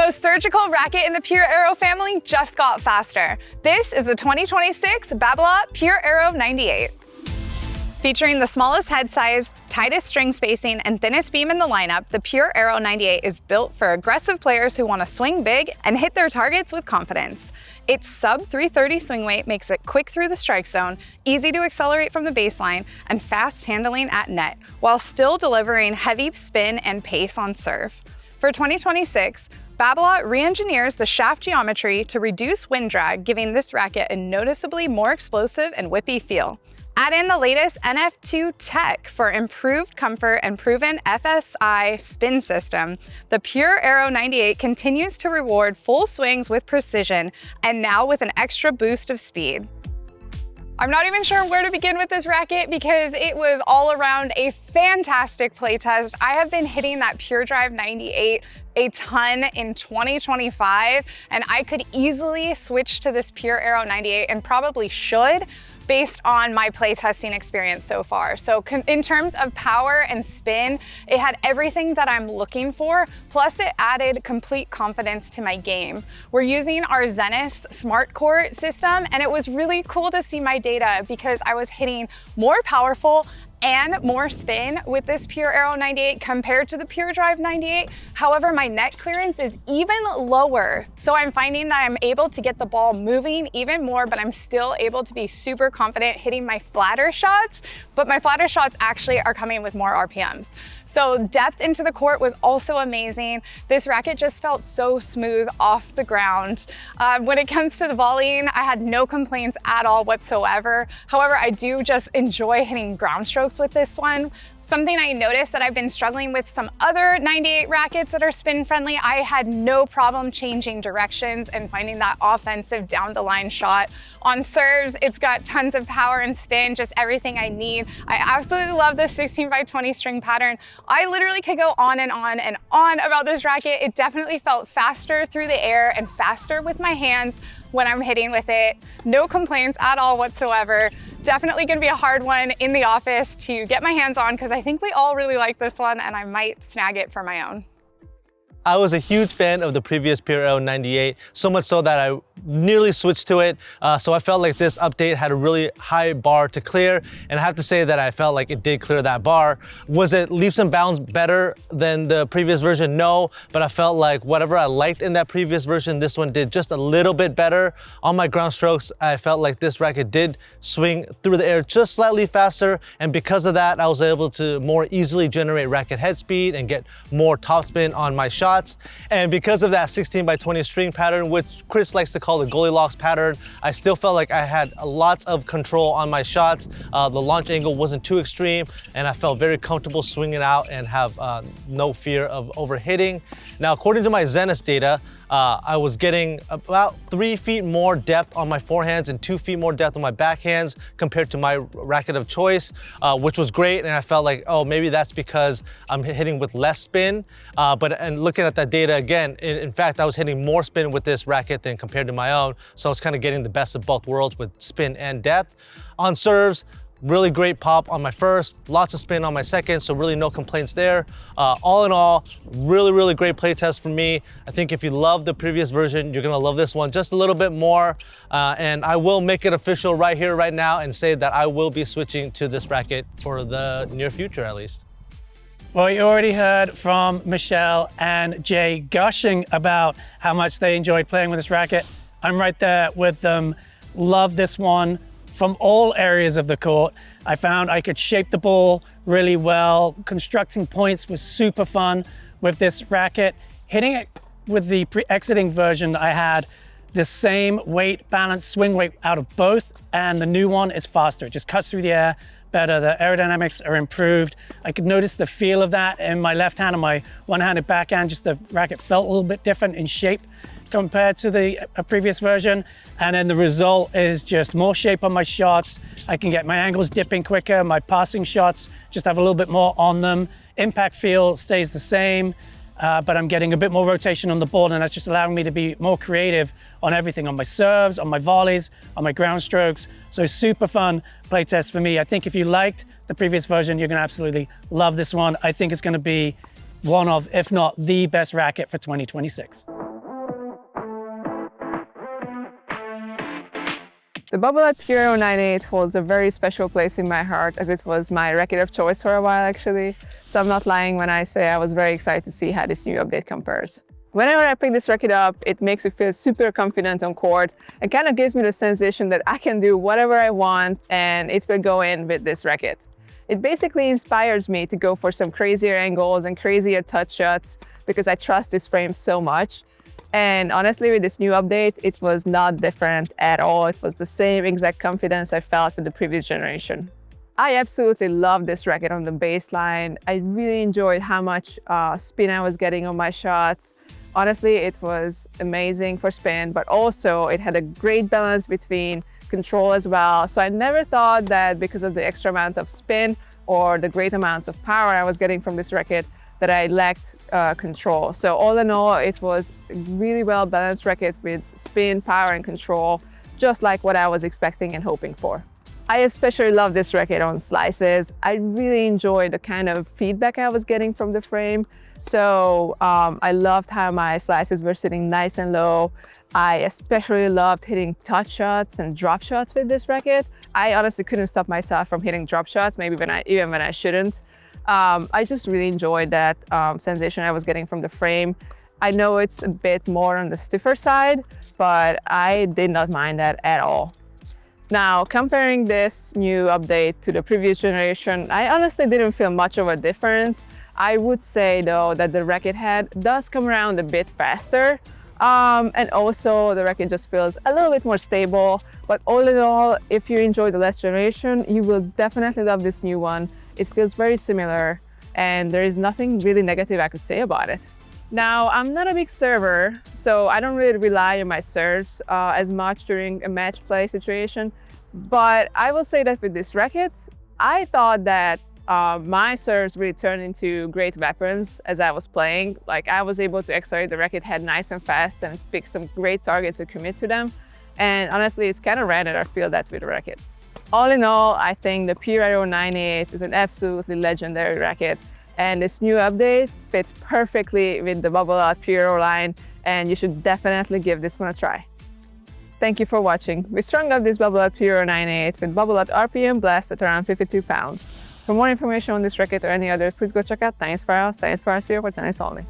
most surgical racket in the Pure Aero family just got faster. This is the 2026 Babolat Pure Aero 98. Featuring the smallest head size, tightest string spacing, and thinnest beam in the lineup, the Pure Aero 98 is built for aggressive players who want to swing big and hit their targets with confidence. Its sub 330 swing weight makes it quick through the strike zone, easy to accelerate from the baseline, and fast handling at net, while still delivering heavy spin and pace on serve. For 2026, Babolat re-engineers the shaft geometry to reduce wind drag, giving this racket a noticeably more explosive and whippy feel. Add in the latest NF2 tech for improved comfort and proven FSI spin system. The Pure Aero 98 continues to reward full swings with precision, and now with an extra boost of speed. I'm not even sure where to begin with this racket because it was all around a fantastic playtest. I have been hitting that Pure Drive 98 a ton in 2025, and I could easily switch to this Pure Aero 98 and probably should, based on my playtesting experience so far. So in terms of power and spin, it had everything that I'm looking for, plus it added complete confidence to my game. We're using our Zenith Smart Court system, and it was really cool to see my data because I was hitting more powerful and more spin with this Pure Aero 98 compared to the Pure Drive 98. However, my net clearance is even lower. So I'm finding that I'm able to get the ball moving even more, but I'm still able to be super confident hitting my flatter shots, but my flatter shots actually are coming with more RPMs. So depth into the court was also amazing. This racket just felt so smooth off the ground. When it comes to the volleying, I had no complaints at all whatsoever. However, I do just enjoy hitting ground strokes with this one. Something I noticed that I've been struggling with some other 98 rackets that are spin friendly, I had no problem changing directions and finding that offensive down the line shot. On serves, it's got tons of power and spin, just everything I need. I absolutely love this 16x20 string pattern. I literally could go on and on and on about this racket. It definitely felt faster through the air and faster with my hands when I'm hitting with it. No complaints at all whatsoever. Definitely gonna be a hard one in the office to get my hands on because I think we all really like this one and I might snag it for my own. I was a huge fan of the previous Pure Aero 98, so much so that I nearly switched to it. So I felt like this update had a really high bar to clear, and I have to say that I felt like it did clear that bar. Was it leaps and bounds better than the previous version? No, but I felt like whatever I liked in that previous version, this one did just a little bit better. On my ground strokes, I felt like this racket did swing through the air just slightly faster, and because of that, I was able to more easily generate racket head speed and get more topspin on my shots. And because of that 16x20 string pattern, which Chris likes to call the Goldilocks pattern, I still felt like I had lots of control on my shots. The launch angle wasn't too extreme, and I felt very comfortable swinging out and have no fear of overhitting. Now, according to my Zenith data, I was getting about 3 feet more depth on my forehands and 2 feet more depth on my backhands compared to my racket of choice, which was great. And I felt like, oh, maybe that's because I'm hitting with less spin. And looking at that data again, in fact, I was hitting more spin with this racket than compared to my own. So I was kind of getting the best of both worlds with spin and depth. On serves, really great pop on my first, lots of spin on my second, so really no complaints there. All in all, really great playtest for me. I think if you love the previous version, you're gonna love this one just a little bit more. And I will make it official right here, right now, and say that I will be switching to this racket for the near future, at least. Well, you already heard from Michelle and Jay gushing about how much they enjoyed playing with this racket. I'm right there with them. Love this one. From all areas of the court. I found I could shape the ball really well. Constructing points was super fun with this racket. Hitting it with the exiting version, I had the same weight, balance, swing weight out of both, and the new one is faster. It just cuts through the air better. The aerodynamics are improved. I could notice the feel of that in my left hand and my one-handed backhand. Just the racket felt a little bit different in shape compared to the previous version. And then the result is just more shape on my shots. I can get my angles dipping quicker. My passing shots just have a little bit more on them. Impact feel stays the same, but I'm getting a bit more rotation on the ball, and that's just allowing me to be more creative on everything, on my serves, on my volleys, on my ground strokes. So super fun playtest for me. I think if you liked the previous version, you're gonna absolutely love this one. I think it's gonna be one of, if not the best racket for 2026. The Babolat Pure Aero 98 holds a very special place in my heart, as it was my racket of choice for a while actually. So I'm not lying when I say I was very excited to see how this new update compares. Whenever I pick this racket up, it makes me feel super confident on court and kind of gives me the sensation that I can do whatever I want and it will go in with this racket. It basically inspires me to go for some crazier angles and crazier touch shots because I trust this frame so much. And honestly, with this new update, it was not different at all. It was the same exact confidence I felt with the previous generation. I absolutely love this racket on the baseline. I really enjoyed how much spin I was getting on my shots. Honestly, it was amazing for spin, but also it had a great balance between control as well. So I never thought that because of the extra amount of spin or the great amounts of power I was getting from this racket that I lacked control. So all in all, it was a really well balanced racket with spin, power, and control, just like what I was expecting and hoping for. I especially love this racket on slices. I really enjoyed the kind of feedback I was getting from the frame. So I loved how my slices were sitting nice and low. I especially loved hitting touch shots and drop shots with this racket. I honestly couldn't stop myself from hitting drop shots, maybe even when I shouldn't. I just really enjoyed that sensation I was getting from the frame. I know it's a bit more on the stiffer side, but I did not mind that at all. Now, comparing this new update to the previous generation, I honestly didn't feel much of a difference. I would say though that the racket head does come around a bit faster. And also the racket just feels a little bit more stable. But all in all, if you enjoy the last generation, you will definitely love this new one. It feels very similar and there is nothing really negative I could say about it. Now, I'm not a big server, so I don't really rely on my serves as much during a match play situation. But I will say that with this racket, I thought that my serves really turned into great weapons as I was playing. Like I was able to accelerate the racket head nice and fast and pick some great targets to commit to them. And honestly, it's kind of rare that I feel that with the racket. All in all, I think the Pure Aero 98 is an absolutely legendary racket. And this new update fits perfectly with the Babolat Pure Aero line, and you should definitely give this one a try. Thank you for watching. We strung up this Babolat Pure Aero 98 with Babolat RPM Blast at around 52 pounds. For more information on this racket or any others, please go check out Tennis Files, Tennis Files here for tennis only.